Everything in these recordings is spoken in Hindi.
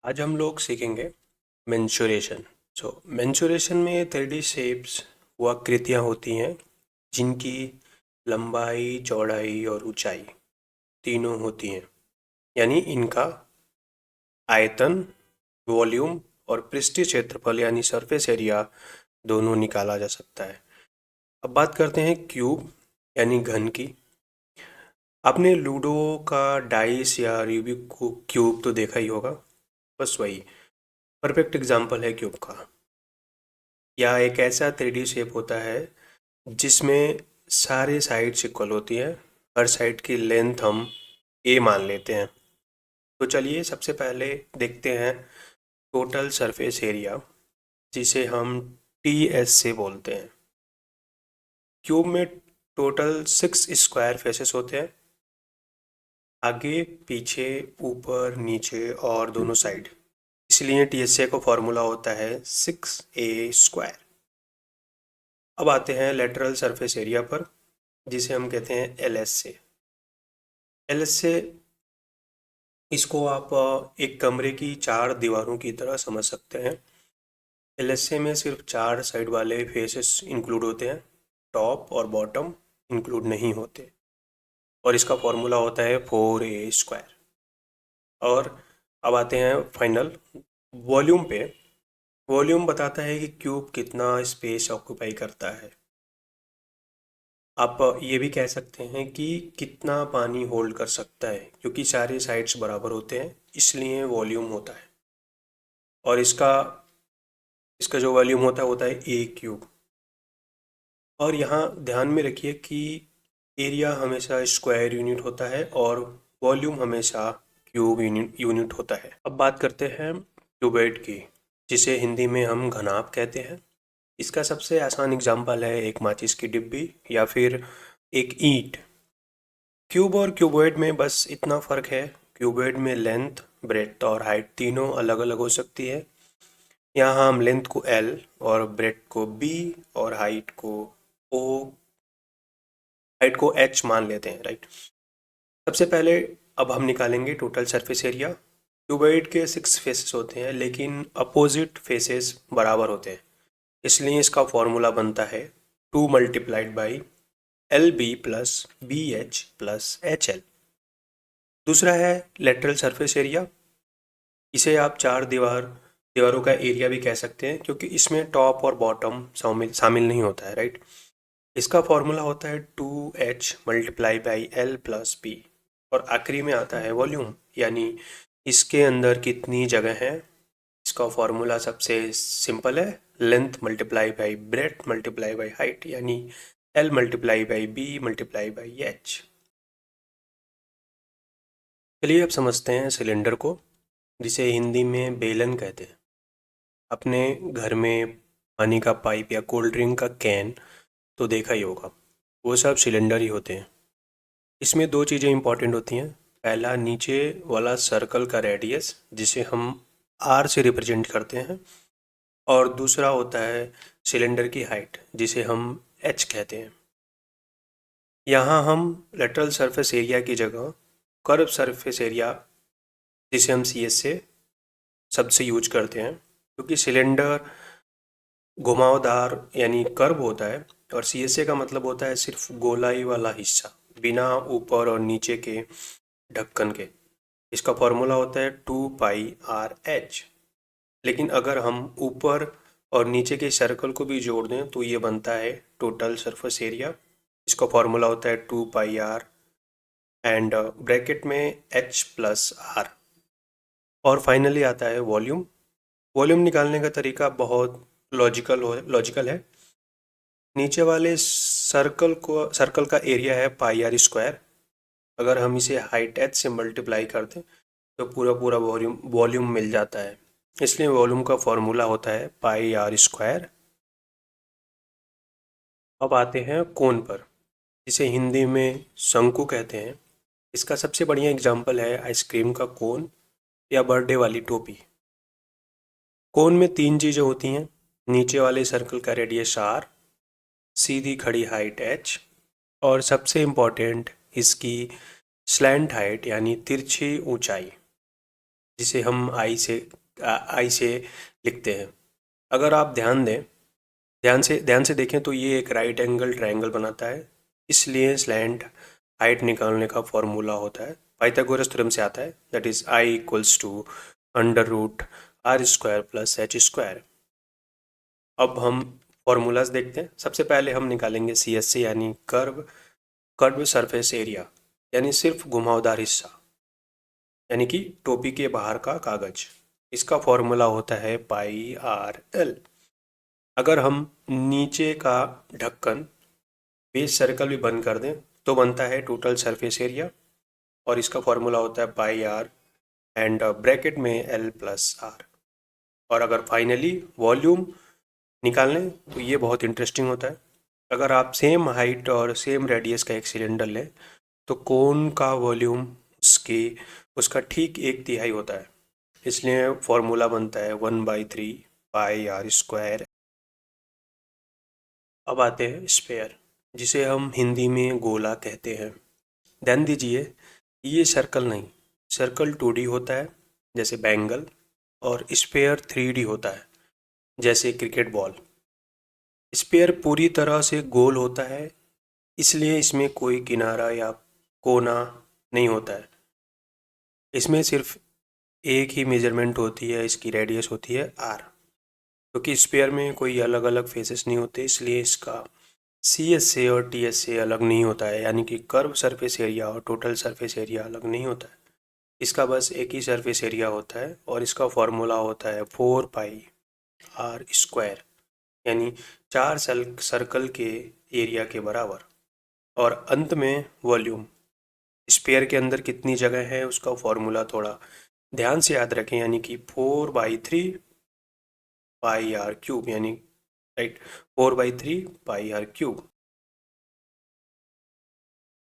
आज हम लोग सीखेंगे मेंसुरेशन। मेंसुरेशन में 3D शेप्स वो आकृतियाँ होती हैं जिनकी लंबाई, चौड़ाई और ऊंचाई तीनों होती हैं। यानी इनका आयतन, वॉल्यूम और पृष्ठीय क्षेत्रफल यानी सरफेस एरिया दोनों निकाला जा सकता है। अब बात करते हैं क्यूब यानी घन की। आपने लूडो का डाइस या रूबिक क्यूब तो देखा ही होगा, बस वही परफेक्ट एग्जाम्पल है क्यूब का। यह एक ऐसा 3D शेप होता है जिसमें सारे साइड्स इक्वल होती हैं। हर साइड की लेंथ हम ए मान लेते हैं। तो चलिए सबसे पहले देखते हैं टोटल सरफेस एरिया, जिसे हम टी एस से बोलते हैं। क्यूब में टोटल 6 स्क्वायर फेसेस होते हैं, आगे पीछे ऊपर नीचे और दोनों साइड। इसलिए टी एस ए का फॉर्मूला होता है 6a²। अब आते हैं लेटरल सरफेस एरिया पर, जिसे हम कहते हैं एल एस से। एल एस से इसको आप एक कमरे की 4 दीवारों की तरह समझ सकते हैं। एल एस से में सिर्फ 4 साइड वाले फेसेस इंक्लूड होते हैं, टॉप और बॉटम इंक्लूड नहीं होते। और इसका फॉर्मूला होता है 4a²। और अब आते हैं फाइनल वॉल्यूम पे। वॉल्यूम बताता है कि क्यूब कितना स्पेस ऑक्यूपाई करता है। आप ये भी कह सकते हैं कि कितना पानी होल्ड कर सकता है, क्योंकि सारे साइड्स बराबर होते हैं इसलिए वॉल्यूम होता है। और इसका इसका जो वॉल्यूम होता है a³ और यहाँ ध्यान में रखिए कि एरिया हमेशा स्क्वायर यूनिट होता है और वॉल्यूम हमेशा क्यूब यूनिट होता है। अब बात करते हैं क्यूबॉइड की, जिसे हिंदी में हम घनाभ कहते हैं। इसका सबसे आसान एग्जाम्पल है एक माचिस की डिब्बी या फिर एक ईंट। क्यूब और क्यूबॉइड में बस इतना फ़र्क है, क्यूबॉइड में लेंथ, ब्रेड्थ और हाइट तीनों अलग अलग हो सकती है। यहाँ हम लेंथ को L और ब्रेड्थ को B और हाइट को H मान लेते हैं, राइट। सबसे पहले अब हम निकालेंगे टोटल सरफेस एरिया। क्यूबॉइड के 6 फेसेस होते हैं लेकिन अपोजिट फेसेस बराबर होते हैं, इसलिए इसका फॉर्मूला बनता है 2 × LB + BH + HL। दूसरा है लेटरल सरफेस एरिया। इसे आप दीवारों का एरिया भी कह सकते हैं, क्योंकि इसमें टॉप और बॉटम शामिल नहीं होता है, राइट। इसका फॉर्मूला होता है 2H × L + B। और आखिरी में आता है वॉल्यूम, यानी इसके अंदर कितनी जगह है। इसका फॉर्मूला सबसे सिंपल है, लेंथ × ब्रेड्थ × हाइट, यानी L × B × H। चलिए अब समझते हैं सिलेंडर को, जिसे हिंदी में बेलन कहते हैं। अपने घर में पानी का पाइप या कोल्ड ड्रिंक का कैन तो देखा ही होगा, वो सब सिलेंडर ही होते हैं। इसमें 2 चीज़ें इंपॉर्टेंट होती हैं। पहला, नीचे वाला सर्कल का रेडियस, जिसे हम R से रिप्रेजेंट करते हैं। और दूसरा होता है सिलेंडर की हाइट, जिसे हम H कहते हैं। यहाँ हम लेटरल सरफेस एरिया की जगह कर्व सरफेस एरिया, जिसे हम CS से शब्द से यूज करते हैं, क्योंकि सिलेंडर घुमावदार यानी कर्व होता है और CSA का मतलब होता है सिर्फ गोलाई वाला हिस्सा, बिना ऊपर और नीचे के ढक्कन के। इसका फॉर्मूला होता है 2πRH। लेकिन अगर हम ऊपर और नीचे के सर्कल को भी जोड़ दें तो ये बनता है टोटल सरफेस एरिया। इसका फॉर्मूला होता है 2πR एंड ब्रैकेट में H + R। और फाइनली आता है वॉल्यूम। वॉल्यूम निकालने का तरीका बहुत लॉजिकल है। नीचे वाले सर्कल का एरिया है πr²। अगर हम इसे हाइट H से मल्टीप्लाई कर दें तो पूरा पूरा वॉल्यूम मिल जाता है। इसलिए वॉल्यूम का फॉर्मूला होता है πr²। अब आते हैं कोन पर, जिसे हिंदी में शंकु कहते हैं। इसका सबसे बढ़िया एग्जाम्पल है आइसक्रीम का कोन या बर्थडे वाली टोपी। कोन में 3 चीज़ें होती हैं, नीचे वाले सर्कल का रेडियस R, सीधी खड़ी हाइट H और सबसे इम्पॉर्टेंट इसकी स्लैंट हाइट यानी तिरछी ऊंचाई। जिसे हम आई से लिखते हैं। अगर आप ध्यान से देखें तो ये एक राइट एंगल ट्रायंगल बनाता है, इसलिए स्लैंट हाइट निकालने का फॉर्मूला होता है पाइथागोरस थ्योरम से आता है, that is I equals to under root r square plus h square. अब हम फॉर्मूलाज देखते हैं। सबसे पहले हम निकालेंगे CSA यानी कर्व सरफेस एरिया, यानी सिर्फ घुमावदार हिस्सा, यानी कि टोपी के बाहर का कागज। इसका फॉर्मूला होता है पाई आर एल। अगर हम नीचे का ढक्कन बेस सर्कल भी बंद कर दें तो बनता है टोटल सरफेस एरिया, और इसका फॉर्मूला होता है पाई आर एंड ब्रैकेट में एल प्लस आर। और अगर फाइनली वॉल्यूम निकाल लें तो ये बहुत इंटरेस्टिंग होता है। अगर आप सेम हाइट और सेम रेडियस का एक सिलेंडर लें तो कोन का वॉल्यूम उसका ठीक 1/3 होता है, इसलिए फॉर्मूला बनता है 1/3 पाई आर स्क्वायर। अब आते हैं स्फेयर, जिसे हम हिंदी में गोला कहते हैं। ध्यान दीजिए, ये सर्कल नहीं, सर्कल 2D होता है जैसे बैंगल, और स्फेयर 3D होता है जैसे क्रिकेट बॉल। स्फेयर पूरी तरह से गोल होता है, इसलिए इसमें कोई किनारा या कोना नहीं होता है। इसमें सिर्फ एक ही मेजरमेंट होती है, इसकी रेडियस होती है आर। क्योंकि स्फेयर में कोई अलग अलग फेसेस नहीं होते, इसलिए इसका CSA और TSA अलग नहीं होता है, यानी कि कर्व सरफेस एरिया और टोटल सरफेस एरिया अलग नहीं होता है। इसका बस एक ही सरफेस एरिया होता है, और इसका फॉर्मूला होता है 4 पाई आर स्क्वायर, यानी 4 सर्कल के एरिया के बराबर। और अंत में वॉल्यूम, स्फेयर के अंदर कितनी जगह है उसका फॉर्मूला थोड़ा ध्यान से याद रखें, यानी कि 4/3 पाई आर क्यूब, यानी राइट 4/3 पाई आर क्यूब।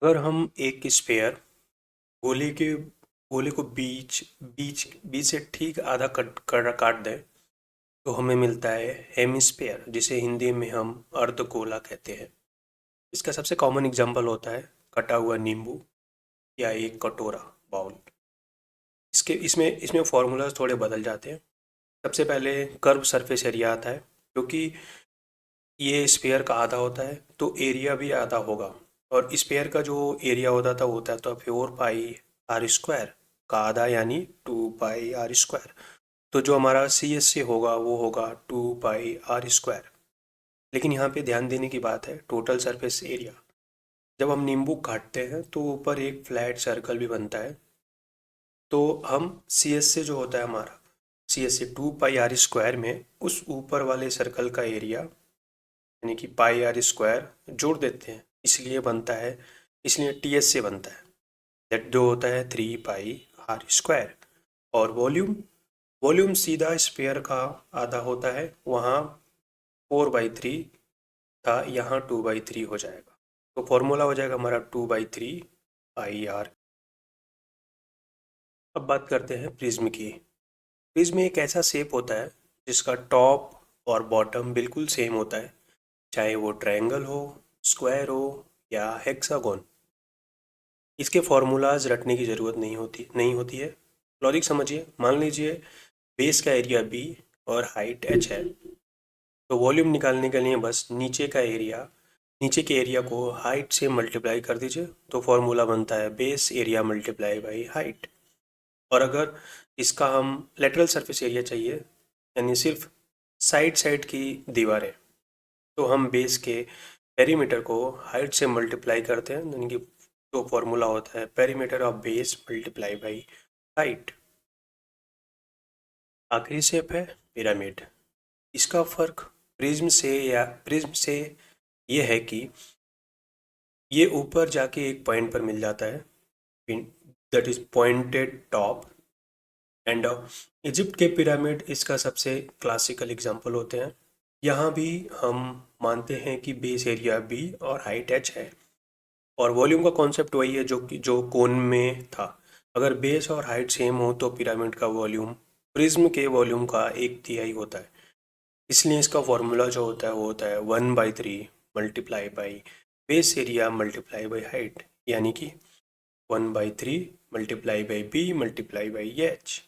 अगर हम एक स्फेयर गोले को बीच बीच बीच से ठीक आधा काट दें तो हमें मिलता है हेमिस्फेयर, जिसे हिंदी में हम अर्धगोला कहते हैं। इसका सबसे कॉमन एग्जांपल होता है कटा हुआ नींबू या एक कटोरा, बाउल। इसके इसमें इसमें फॉर्मूलाज थोड़े बदल जाते हैं। सबसे पहले कर्व सरफेस एरिया आता है, क्योंकि ये स्फेयर का आधा होता है तो एरिया भी आधा होगा, और स्फेयर का जो एरिया होता है तो 4 पाई आर स्क्वायर का आधा, यानी 2 पाई आर स्क्वायर। तो जो हमारा CSA होगा वो होगा 2 पाई आर स्क्वायर। लेकिन यहाँ पे ध्यान देने की बात है टोटल सरफेस एरिया। जब हम नींबू काटते हैं तो ऊपर एक फ्लैट सर्कल भी बनता है, तो हम CSA जो होता है हमारा CSA 2 पाई आर स्क्वायर में उस ऊपर वाले सर्कल का एरिया, यानी कि पाई आर स्क्वायर जोड़ देते हैं, इसलिए TSA बनता है, दैट जो होता है 3 पाई आर स्क्वायर। और वॉल्यूम सीधा स्फेयर का आधा होता है, वहाँ 4/3 था, यहाँ 2/3 हो जाएगा। तो फॉर्मूला हो जाएगा हमारा 2/3 पाई आर। अब बात करते हैं प्रिज्म की। प्रिज्म एक ऐसा शेप होता है जिसका टॉप और बॉटम बिल्कुल सेम होता है, चाहे वो ट्रायंगल हो, स्क्वायर हो या हेक्सागोन। इसके फॉर्मूलाज रटने की ज़रूरत नहीं होती है। लॉजिक समझिए, मान लीजिए बेस का एरिया B और हाइट h है, तो वॉल्यूम निकालने के लिए बस नीचे के एरिया को हाइट से मल्टीप्लाई कर दीजिए, तो फॉर्मूला बनता है base area multiply by height. और अगर इसका हम लेटरल सरफेस एरिया चाहिए, यानी सिर्फ साइड की दीवारें, तो हम बेस के पेरीमीटर को हाइट से मल्टीप्लाई करते हैं, यानी कि तो फॉर्मूला होता है perimeter of base multiply by height. आखिरी शेप है पिरामिड। इसका फर्क प्रिज्म से ये है कि ये ऊपर जाके एक पॉइंट पर मिल जाता है, that is pointed top. And Egypt के पिरामिड इसका सबसे क्लासिकल एग्जांपल होते हैं। यहाँ भी हम मानते हैं कि बेस एरिया B और हाइट h है, और वॉल्यूम का कॉन्सेप्ट वही है जो कोन में था। अगर बेस और हाइट सेम हो तो पिरामिड का वॉल्यूम प्रिज्म के वॉल्यूम का 1/3 होता है, इसलिए इसका फॉर्मूला जो होता है वो होता है 1/3 multiply by base area multiply by height, यानी कि 1/3 multiply by B multiply by H।